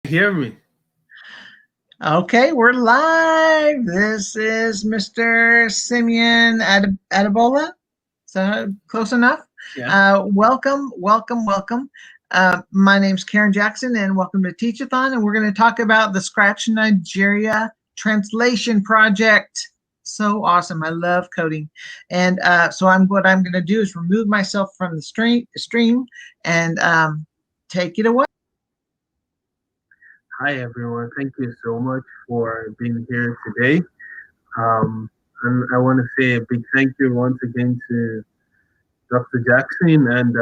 Hear me? Okay, we're live. This is Mr. Simeon Adebola. Is that close enough? Yeah. Welcome. My name's Karen Jackson, and welcome to Teachathon. And we're going to talk about the Scratch Nigeria Translation Project. So awesome! I love coding, and what I'm going to do is remove myself from the stream and take it away. Hi, everyone. Thank you so much for being here today. Um, and I want to say a big thank you once again to Dr. Jackson and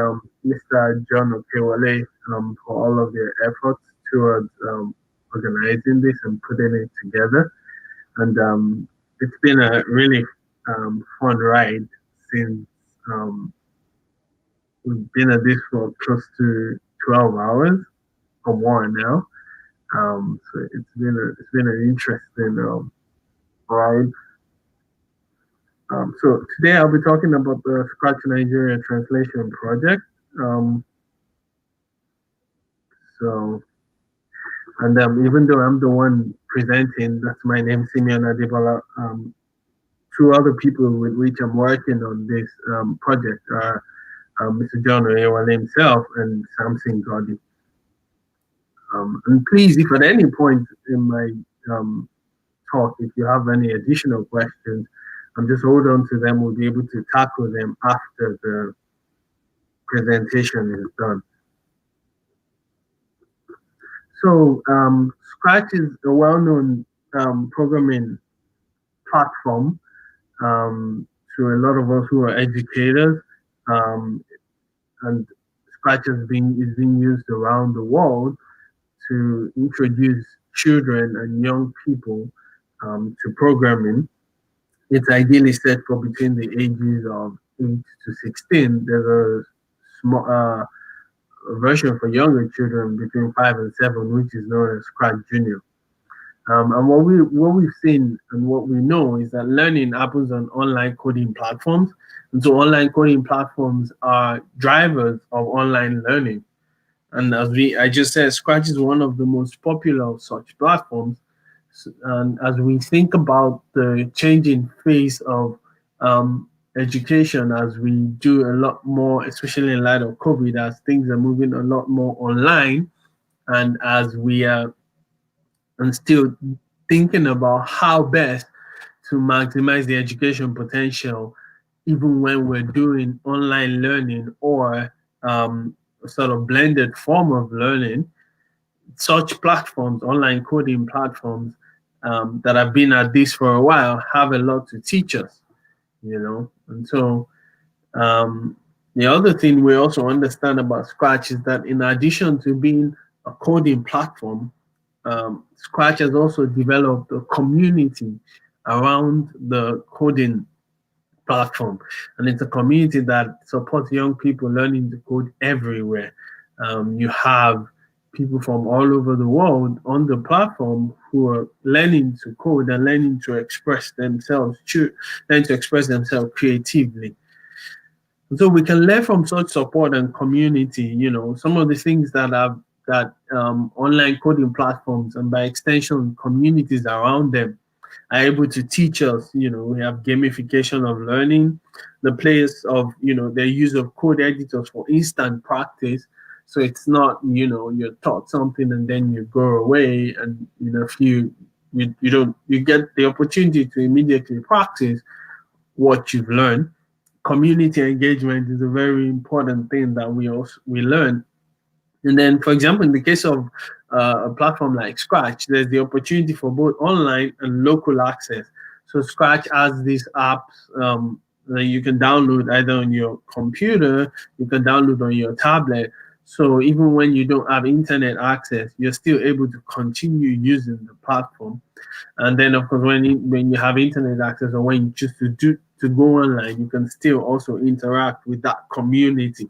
Mr. John Okewale for all of their efforts towards organizing this and putting it together. And it's been a really fun ride since um, we've been at this for close to 12 hours or more now. So it's been an interesting ride. So today I'll be talking about the Scratch Nigeria Translation Project. Um, so even though I'm the one presenting, that's my name, Simeon Adebola. Two other people with which I'm working on this project are Mr. John Oyewale himself and Samson Godi. And please, if at any point in my talk, if you have any additional questions, just hold on to them. We'll be able to tackle them after the presentation is done. So, Scratch is a well-known programming platform to a lot of us who are educators, um, and Scratch is being used around the world to introduce children and young people to programming. It's ideally set for between the ages of 8 to 16. There's a small version for younger children between 5 and 7, which is known as Scratch Junior. And what we've seen and what we know is that learning happens on online coding platforms, and so online coding platforms are drivers of online learning. And I just said, Scratch is one of the most popular of such platforms. And as we think about the changing face of education, as we do a lot more, especially in light of COVID, as things are moving a lot more online, and as we are and still thinking about how best to maximize the education potential, even when we're doing online learning or sort of blended form of learning, such platforms, online coding platforms that have been at this for a while, have a lot to teach us, you know. And so um, the other thing we also understand about Scratch is that in addition to being a coding platform, Scratch has also developed a community around the coding platform, and it's a community that supports young people learning to code everywhere. You have people from all over the world on the platform who are learning to code and learning to express themselves creatively. And so we can learn from such support and community. You know, some of the things that online coding platforms and by extension communities around them are able to teach us. You know, we have gamification of learning, the place of, you know, the use of code editors for instant practice. So it's not, you know, you're taught something and then you go away and, you know, if you don't, you get the opportunity to immediately practice what you've learned. Community engagement is a very important thing that we learn. And then, for example, in the case of a platform like Scratch, there's the opportunity for both online and local access. So Scratch has these apps that you can download either on your computer, you can download on your tablet. So even when you don't have internet access, you're still able to continue using the platform. And then, of course, when you have internet access or when you choose to go online, you can still also interact with that community,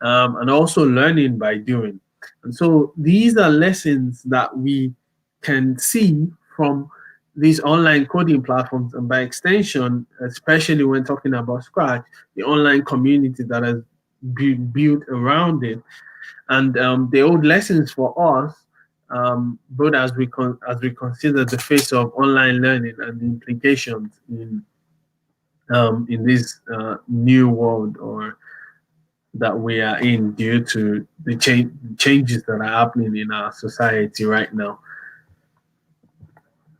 and also learning by doing. And so these are lessons that we can see from these online coding platforms, and by extension, especially when talking about Scratch, the online community that has been built around it. And the old lessons for us both as we consider the face of online learning and the implications in this new world or that we are in due to the changes that are happening in our society right now.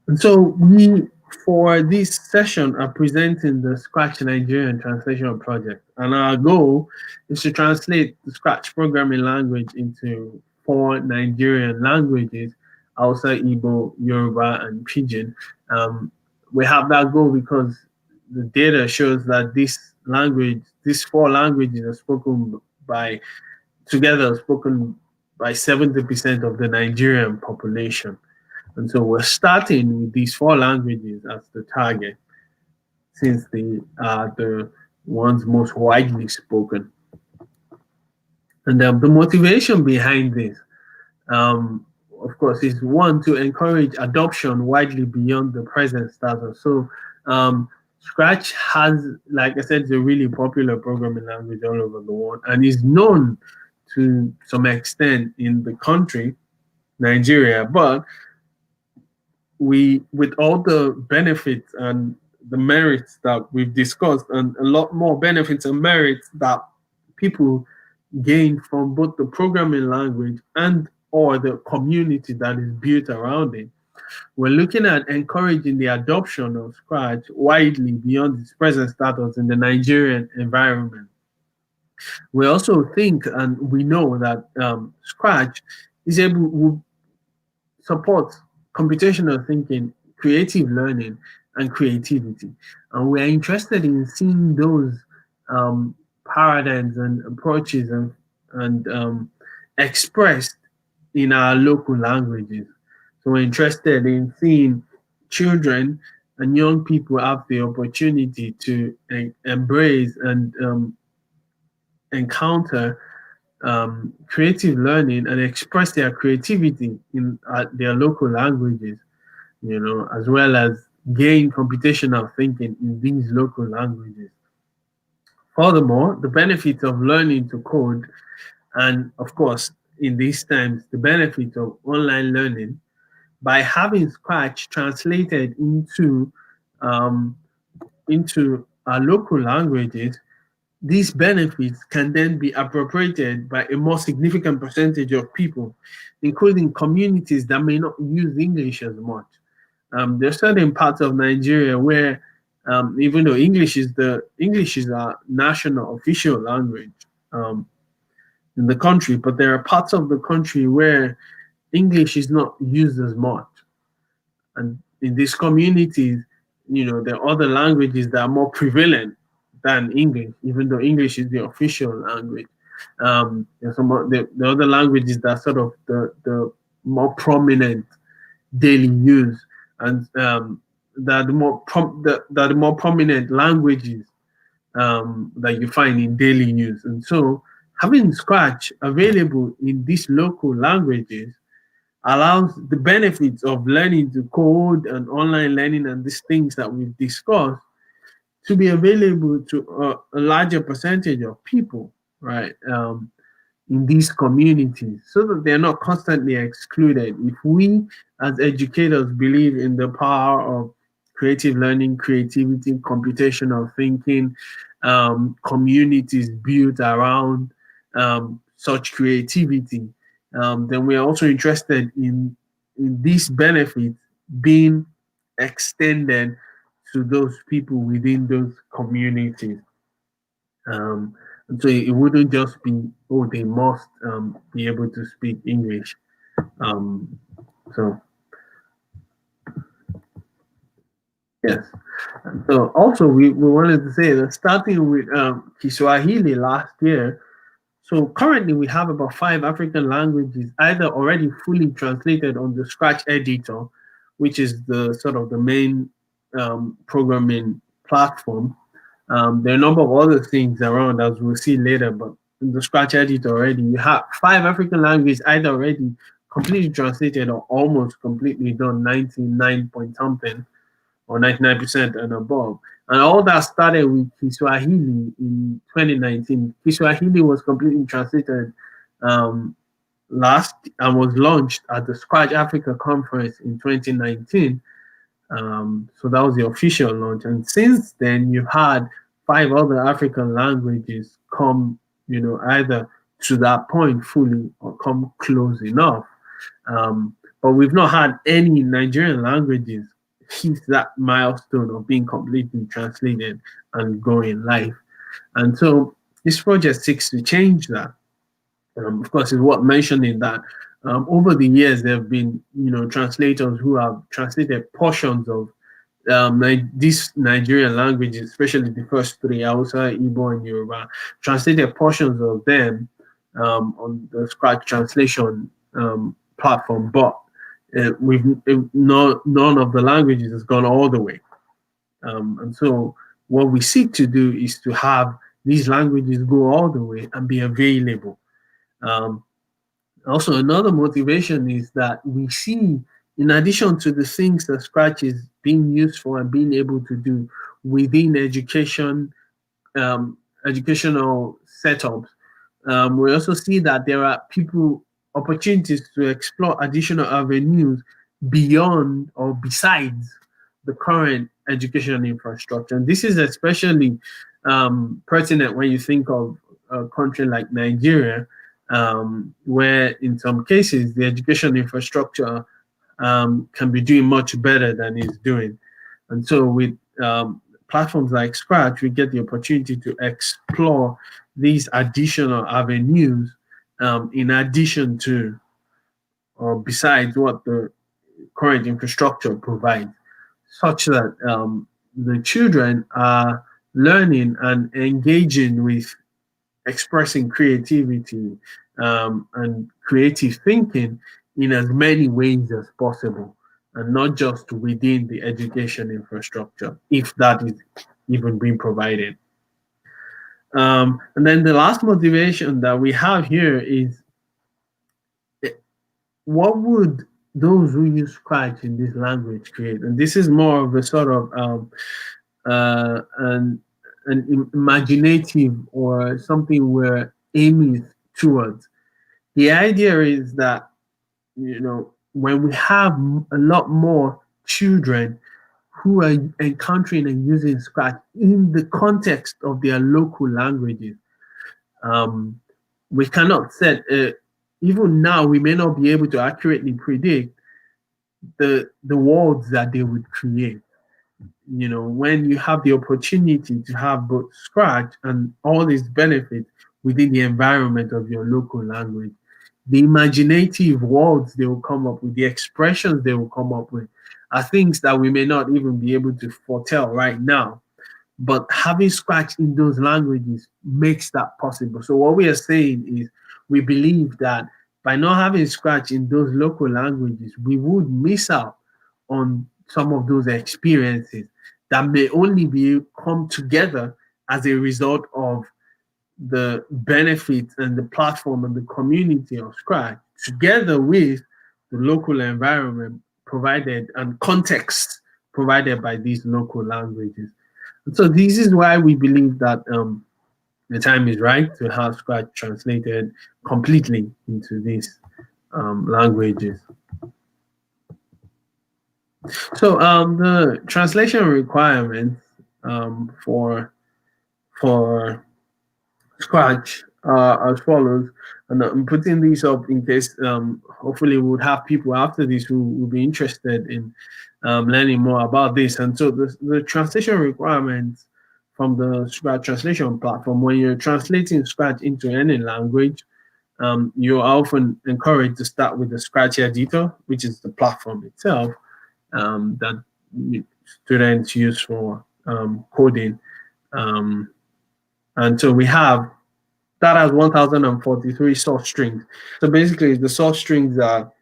And so we, for this session, are presenting the Scratch Nigerian Translation Project. And our goal is to translate the Scratch programming language into four Nigerian languages, Hausa, Igbo, Yoruba, and Pidgin. Um, we have that goal because the data shows that these four languages are spoken by, together spoken by 70% of the Nigerian population. And so we're starting with these four languages as the target, since they are the ones most widely spoken. And the motivation behind this, um, of course, is one, to encourage adoption widely beyond the present status. So Scratch has, like I said, it's a really popular programming language all over the world and is known to some extent in the country, Nigeria, but we, with all the benefits and the merits that we've discussed, and a lot more benefits and merits that people gain from both the programming language and or the community that is built around it, we're looking at encouraging the adoption of Scratch widely beyond its present status in the Nigerian environment. We also think and we know that Scratch is able supports computational thinking, creative learning, and creativity. And we are interested in seeing those paradigms and approaches and expressed in our local languages. So we're interested in seeing children and young people have the opportunity to embrace and encounter creative learning and express their creativity in their local languages, as well as gain computational thinking in these local languages. Furthermore, the benefits of learning to code, and of course, in these times, the benefits of online learning by having Scratch translated um, into our local languages. These benefits can then be appropriated by a more significant percentage of people, including communities that may not use English as much. There are certain parts of Nigeria where, even though English is our national official language in the country, but there are parts of the country where English is not used as much. And in these communities, there are other languages that are more prevalent than English, even though English is the official language. There's the other languages that are sort of the more prominent daily use, and that the more prominent languages that you find in daily use. And so having Scratch available in these local languages allows the benefits of learning to code and online learning and these things that we've discussed to be available to a larger percentage of people, right, in these communities, so that they're not constantly excluded. If we, as educators, believe in the power of creative learning, creativity, computational thinking, communities built around such creativity, then we are also interested in these benefits being extended to those people within those communities. And so it wouldn't just be, oh, they must be able to speak English. Um, so, yes. And so also we wanted to say that starting with Kiswahili last year, so currently we have about 5 African languages either already fully translated on the Scratch editor, which is the sort of the main programming platform. There are a number of other things around, as we'll see later, but in the Scratch editor already, you have 5 African languages either already completely translated or almost completely done, 99 point something or 99% and above. And all that started with Kiswahili in 2019. Kiswahili was completely translated last and was launched at the Scratch Africa conference in 2019. So that was the official launch, and since then you've had five other African languages come, either to that point fully or come close enough. But we've not had any Nigerian languages hit that milestone of being completely translated and going live. And so this project seeks to change that. Of course, it's worth mentioning that over the years there have been, translators who have translated portions of these Nigerian languages, especially the first three, Hausa, Igbo, and Yoruba, translated portions of them on the Scratch translation platform, but none of the languages has gone all the way. And so what we seek to do is to have these languages go all the way and be available. Um, Also, another motivation is that we see, in addition to the things that Scratch is being used for and being able to do within educational setups, we also see that there are people opportunities to explore additional avenues beyond or besides the current education infrastructure. And this is especially pertinent when you think of a country like Nigeria, where in some cases the education infrastructure can be doing much better than it's doing. And so with platforms like Scratch, we get the opportunity to explore these additional avenues in addition to or besides what the current infrastructure provides, such that the children are learning and engaging with expressing creativity and creative thinking in as many ways as possible, and not just within the education infrastructure, if that is even being provided. And then the last motivation that we have here is what would those who use Scratch in this language create? And this is more of a sort of an imaginative or something we're aiming towards. The idea is that, when we have a lot more children who are encountering and using Scratch in the context of their local languages, um, we cannot set, even now, we may not be able to accurately predict the worlds that they would create. When you have the opportunity to have both Scratch and all these benefits within the environment of your local language, the imaginative words they will come up with, the expressions they will come up with, are things that we may not even be able to foretell right now. But having Scratch in those languages makes that possible. So what we are saying is we believe that by not having Scratch in those local languages, we would miss out on some of those experiences that may only be come together as a result of the benefits and the platform and the community of Scratch, together with the local environment provided and context provided by these local languages. And so this is why we believe that the time is right to have Scratch translated completely into these languages. So the translation requirements for Scratch as follows, and I'm putting these up in case hopefully we would have people after this who will be interested in learning more about this. And so the translation requirements from the Scratch translation platform, when you're translating Scratch into any language, you're often encouraged to start with the Scratch editor, which is the platform itself that students use for coding. And so we have that has 1043 source strings. So basically, the source strings are,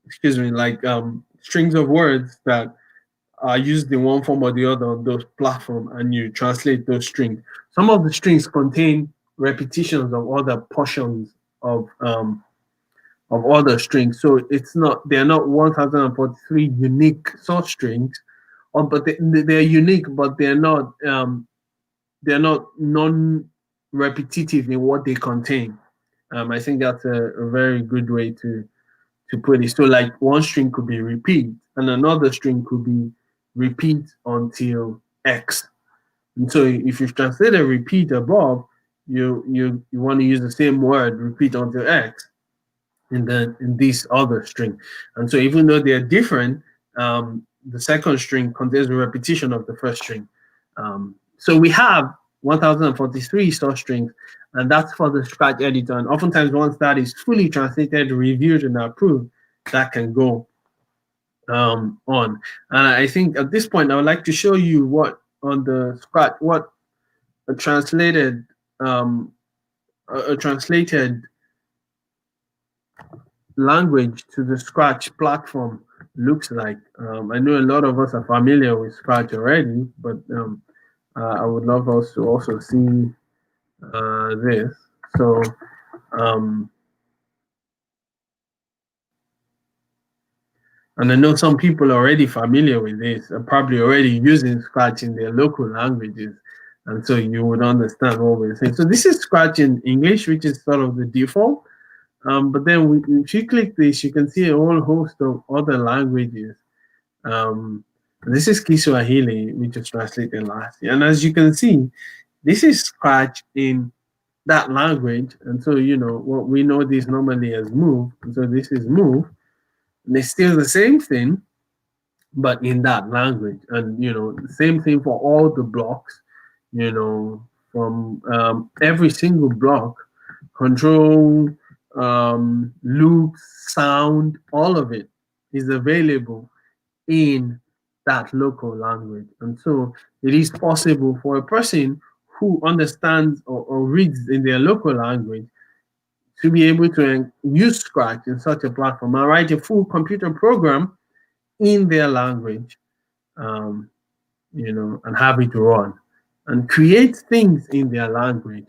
excuse me, like strings of words that are used in one form or the other on those platforms, and you translate those strings. Some of the strings contain repetitions of other portions of other strings. So they're not 1043 unique source strings, but they're unique, but they're not non-repetitive in what they contain. I think that's a very good way to put it. So like one string could be repeat, and another string could be repeat until X. And so if you've translated repeat above, you want to use the same word repeat until X in this other string. And so even though they're different, the second string contains a repetition of the first string. So we have 1043 source strings, and that's for the Scratch editor. And oftentimes, once that is fully translated, reviewed, and approved, that can go on. And I think at this point, I would like to show you what on the Scratch, what a translated um, a translated language to the Scratch platform looks like. I know a lot of us are familiar with Scratch already, but I would love us to also see this. So, um, and I know some people are already familiar with this, are probably already using Scratch in their local languages. And so you would understand what we're saying. So this is Scratch in English, which is sort of the default. But then if you click this, you can see a whole host of other languages. This is Kiswahili, which was translated last year. And as you can see, this is Scratch in that language. And so, what we know this normally as move. And so this is move. And it's still the same thing, but in that language. And, the same thing for all the blocks, from every single block, control, loops, sound, all of it is available in that local language. And so it is possible for a person who understands or reads in their local language to be able to use Scratch in such a platform and write a full computer program in their language, um, and have it run and create things in their language.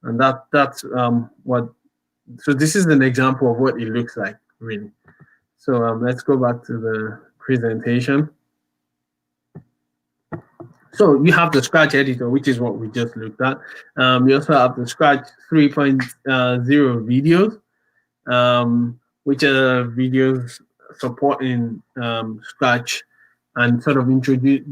And that's what. So this is an example of what it looks like, really. So let's go back to the presentation. So you have the Scratch editor, which is what we just looked at. You also have the Scratch 3.0 videos, which are videos supporting Scratch and sort of introduce.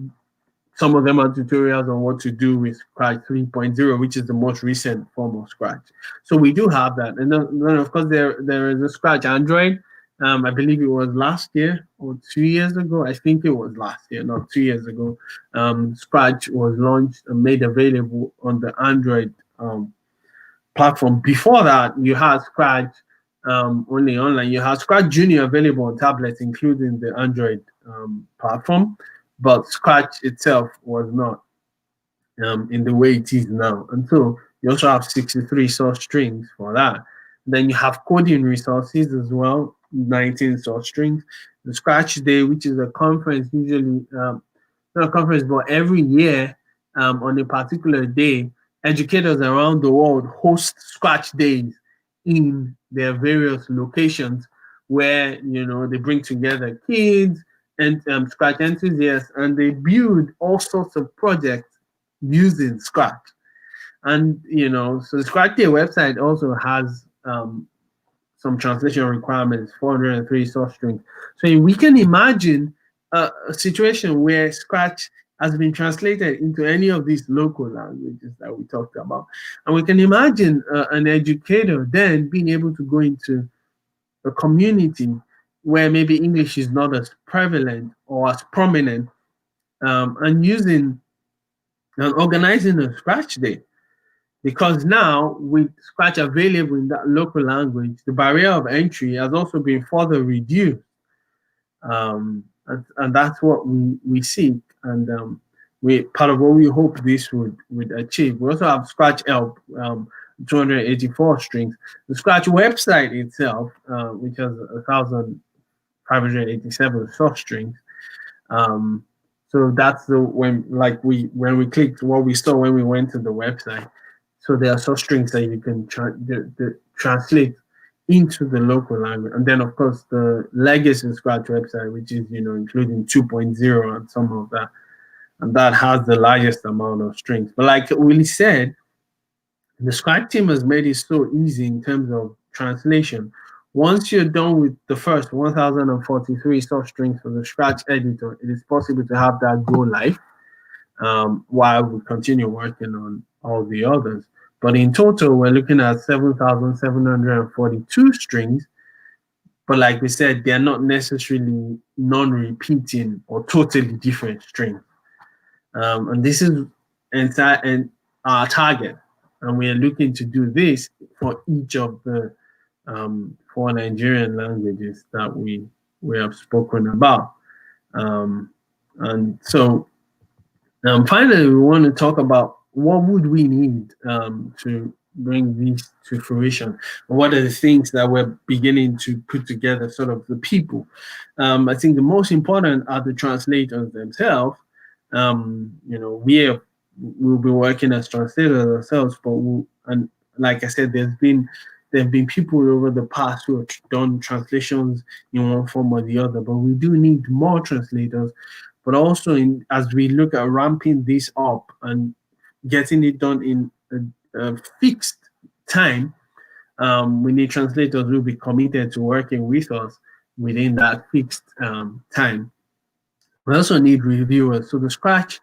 Some of them are tutorials on what to do with Scratch 3.0, which is the most recent form of Scratch. So we do have that. And then of course, there is a Scratch Android. I believe it was last year or 2 years ago. I think it was last year, not 2 years ago. Scratch was launched and made available on the Android platform. Before that, you had Scratch only online. You had Scratch Junior available on tablets, including the Android platform, but Scratch itself was not in the way it is now. And so you also have 63 source strings for that. Then you have coding resources as well, 19 source strings. The Scratch Day, which is a conference, usually not a conference, but every year on a particular day, educators around the world host Scratch Days in their various locations where they bring together kids and Scratch enthusiasts, and they build all sorts of projects using Scratch. And so the Scratch Day website also has some translation requirements, 403 source strings. So we can imagine a situation where Scratch has been translated into any of these local languages that we talked about. And we can imagine an educator then being able to go into a community where maybe English is not as prevalent or as prominent, and using and organizing a Scratch Day. Because now, with Scratch available in that local language, the barrier of entry has also been further reduced. And that's what we seek. And we part of what we hope this would achieve. We also have Scratch Help, 284 strings. The Scratch website itself, which has 1,587 source strings. So that's when we clicked what we saw when we went to the website. So there are source strings that you can translate into the local language. And then, of course, the legacy Scratch website, which is, including 2.0 and some of that. And that has the largest amount of strings. But like Willie said, The Scribe team has made it so easy in terms of translation. Once you're done with the first 1043 source strings for the Scratch editor, it is possible to have that go live while we continue working on all the others. But in total, we're looking at 7,742 strings. But like we said, they're not necessarily non repeating or totally different strings. And this is entire and our target. And we are looking to do this for each of the four Nigerian languages that we have spoken about. Um, and so finally, we want to talk about what would we need to bring these to fruition. What are the things that we're beginning to put together, sort of the people? I think the most important are the translators themselves. We'll be working as translators ourselves, but and like I said, there have been people over the past who have done translations in one form or the other, but we do need more translators, but also as we look at ramping this up and getting it done in a fixed time, we need translators who will be committed to working with us within that fixed time. We also need reviewers. So the Scratch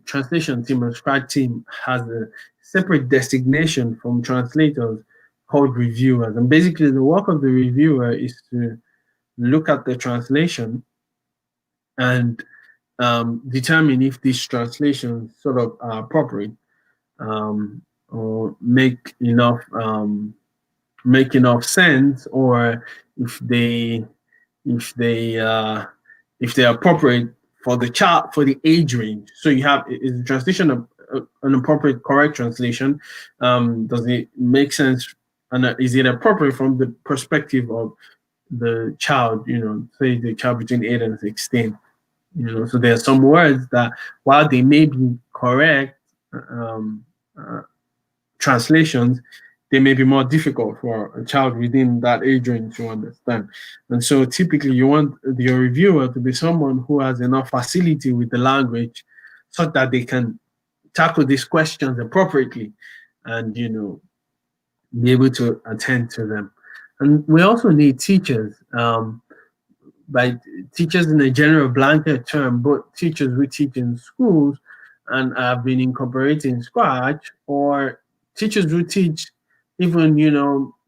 translation team and Scratch team has a separate designation from translators called reviewers. And basically, the work of the reviewer is to look at the translation and determine if these translations sort of are appropriate, or make enough sense, or if they if they uh, if they're appropriate for the child, for the age range. So you have, is the translation an appropriate, correct translation? Does it make sense, and is it appropriate from the perspective of the child? Say the child between 8 and 16. So there are some words that, while they may be correct um, uh, translations, they may be more difficult for a child within that age range to understand. And so typically you want your reviewer to be someone who has enough facility with the language so that they can tackle these questions appropriately and, be able to attend to them. And we also need teachers. By teachers in a general blanket term, but teachers who teach in schools and have been incorporating Scratch, or teachers who teach even,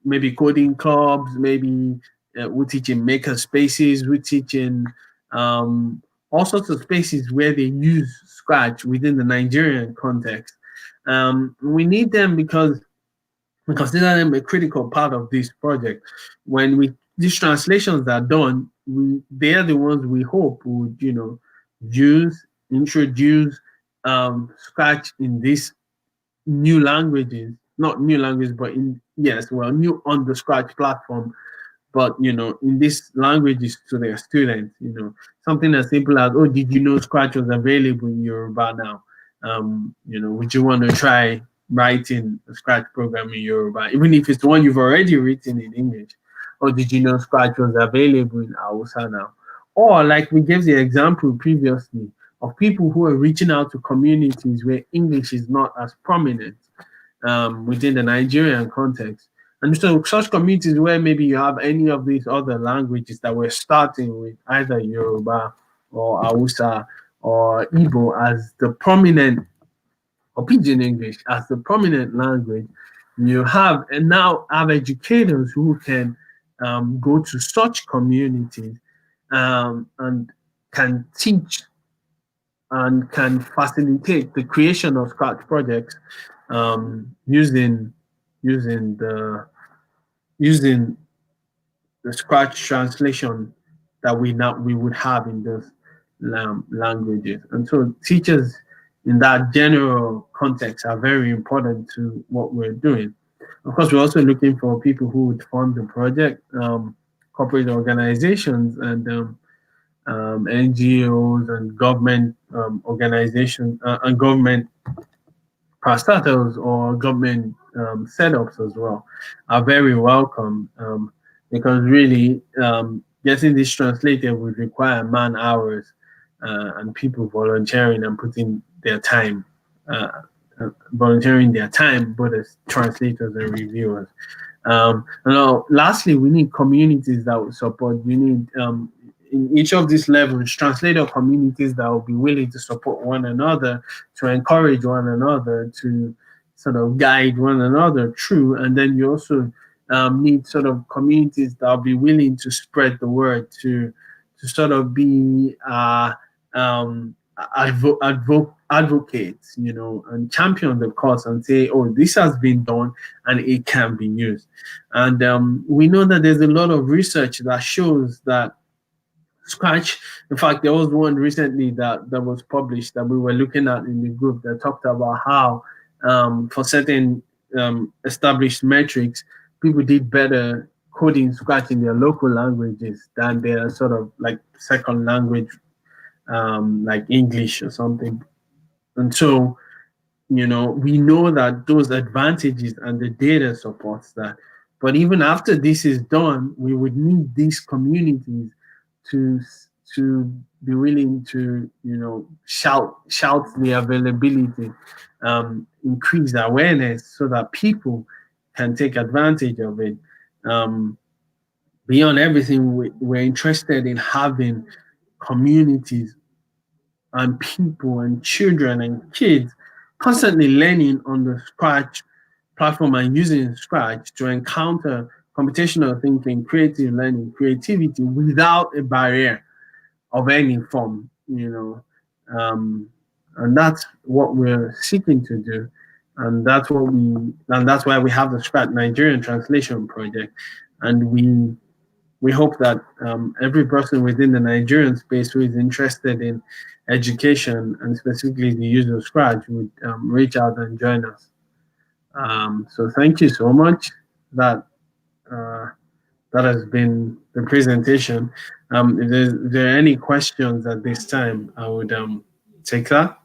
maybe coding clubs, maybe who teach in maker spaces, who teach in all sorts of spaces where they use Scratch within the Nigerian context. We need them because we consider them a critical part of this project. When these translations are done, they are the ones we hope would, introduce Scratch in these new languages, not new language, but new on the Scratch platform, but in these languages to their students. Something as simple as, oh, did you know Scratch was available in Yoruba now? Would you want to try writing a Scratch program in Yoruba, even if it's one you've already written in English? Or did you know Scratch was available in Hausa now? Or, like we gave the example previously of people who are reaching out to communities where English is not as prominent within the Nigerian context. And so such communities where maybe you have any of these other languages that we're starting with, either Yoruba or Hausa or Igbo as the prominent, or Pidgin English as the prominent language, you have and now have educators who can go to such communities and can teach and can facilitate the creation of Scratch projects using the Scratch translation that we would have in those languages. And so teachers in that general context are very important to what we're doing. Of course, we're also looking for people who would fund the project, corporate organizations and NGOs and government organizations and government parastatals or government setups as well are very welcome, because really getting this translated would require man hours and people volunteering and putting their time volunteering their time, both as translators and reviewers. Now, lastly, we need communities that will support. We need in each of these levels translator communities that will be willing to support one another, to encourage one another, to sort of guide one another through. And then you also need sort of communities that will be willing to spread the word, to sort of be advocates, and champion the cause and say, oh, this has been done and it can be used. And we know that there's a lot of research that shows that Scratch, in fact, there was one recently that was published that we were looking at in the group that talked about how for certain established metrics, people did better coding Scratch in their local languages than their sort of like second language, like English or something. And so, we know that those advantages and the data supports that. But even after this is done, we would need these communities to to be willing to, shout the availability, increase awareness so that people can take advantage of it. Um, Beyond everything, we're interested in having communities and people and children and kids constantly learning on the Scratch platform and using Scratch to encounter computational thinking, creative learning, creativity without a barrier of any form, and that's what we're seeking to do. And that's why we have the Scratch Nigerian Translation Project. And we hope that every person within the Nigerian space who is interested in education and specifically the use of Scratch would reach out and join us. So thank you so much. That uh, that has been the presentation. If there are any questions at this time, I would take that.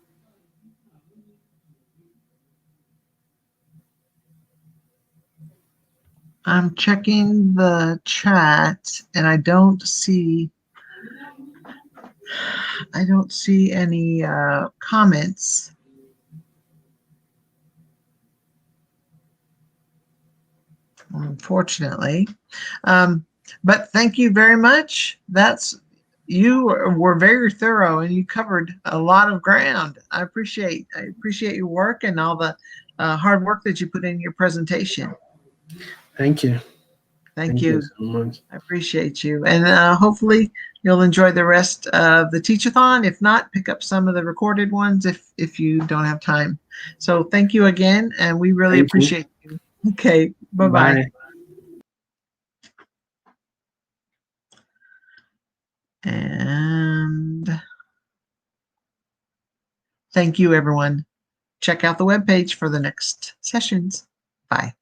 I'm checking the chat and I don't see any comments. Unfortunately. But thank you very much. You were very thorough and you covered a lot of ground. I appreciate your work and all the hard work that you put in your presentation. Thank you. Thank you so much. I appreciate you. And hopefully you'll enjoy the rest of the teach-a-thon. If not, pick up some of the recorded ones if you don't have time. So thank you again, and we really appreciate you. Okay, bye-bye. Bye. And thank you, everyone. Check out the webpage for the next sessions. Bye.